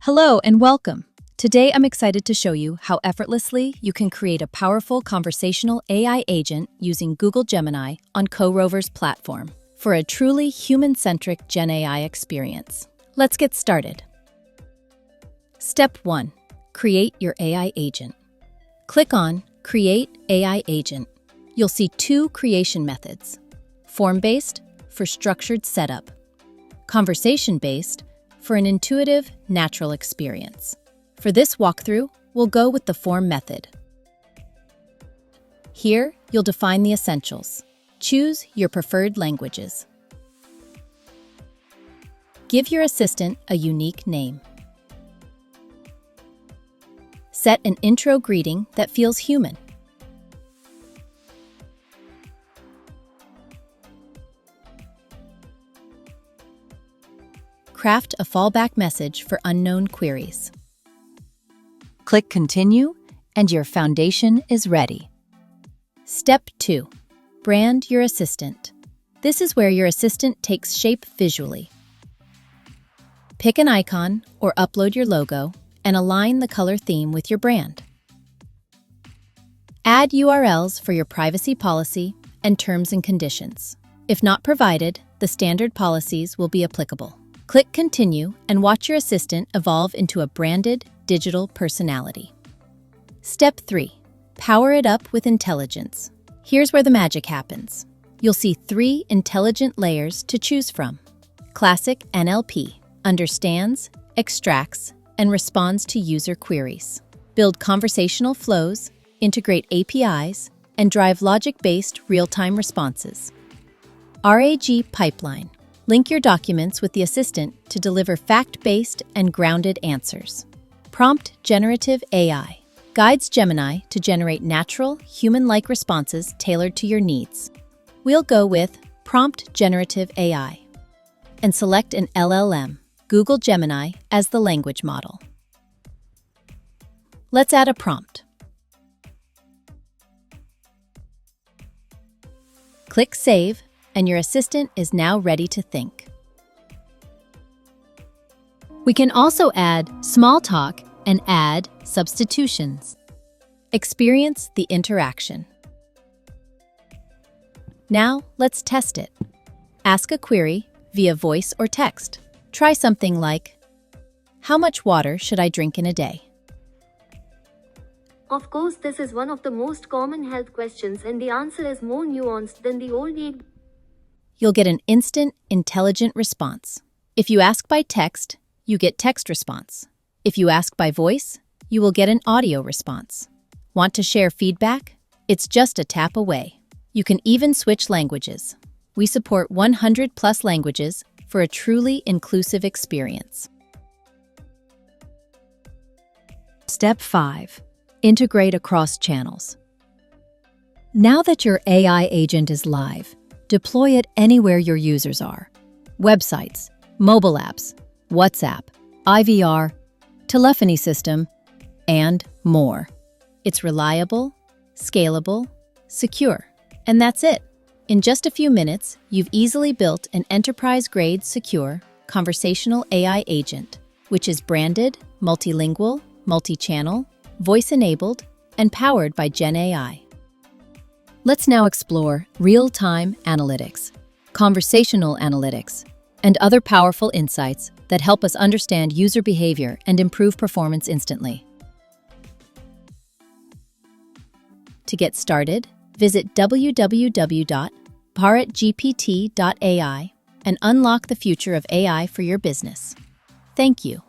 Hello and welcome. Today I'm excited to show you how effortlessly you can create a powerful conversational AI agent using Google Gemini on CoRover's platform for a truly human-centric Gen AI experience. Let's get started. Step 1. Create your AI agent. Click on Create AI Agent. You'll see two creation methods: form-based for structured setup, conversation-based for an intuitive, natural experience. For this walkthrough, we'll go with the form method. Here, you'll define the essentials. Choose your preferred languages. Give your assistant a unique name. Set an intro greeting that feels human. Craft a fallback message for unknown queries. Click Continue, and your foundation is ready. Step 2. Brand your assistant. This is where your assistant takes shape visually. Pick an icon or upload your logo and align the color theme with your brand. Add URLs for your privacy policy and terms and conditions. If not provided, the standard policies will be applicable. Click Continue and watch your assistant evolve into a branded digital personality. Step 3. Power it up with intelligence. Here's where the magic happens. You'll see 3 intelligent layers to choose from. Classic NLP understands, extracts, and responds to user queries. Build conversational flows, integrate APIs, and drive logic-based real-time responses. RAG pipeline. Link your documents with the assistant to deliver fact-based and grounded answers. Prompt generative AI guides Gemini to generate natural, human-like responses tailored to your needs. We'll go with Prompt Generative AI and select an LLM, Google Gemini, as the language model. Let's add a prompt. Click Save, and your assistant is now ready to think. We can also add small talk and add substitutions. Experience the interaction. Now, let's test it. Ask a query via voice or text. Try something like, "How much water should I drink in a day?" Of course, this is one of the most common health questions, and the answer is more nuanced than the old age. You'll get an instant, intelligent response. If you ask by text, you get text response. If you ask by voice, you will get an audio response. Want to share feedback? It's just a tap away. You can even switch languages. We support 100+ languages for a truly inclusive experience. Step 5. Integrate across channels. Now that your AI agent is live, deploy it anywhere your users are. Websites, mobile apps, WhatsApp, IVR, telephony system, and more. It's reliable, scalable, secure, and that's it. In just a few minutes, you've easily built an enterprise-grade, secure, conversational AI agent, which is branded, multilingual, multi-channel, voice-enabled, and powered by Gen AI. Let's now explore real-time analytics, conversational analytics, and other powerful insights that help us understand user behavior and improve performance instantly. To get started, visit www.parrotgpt.ai and unlock the future of AI for your business. Thank you.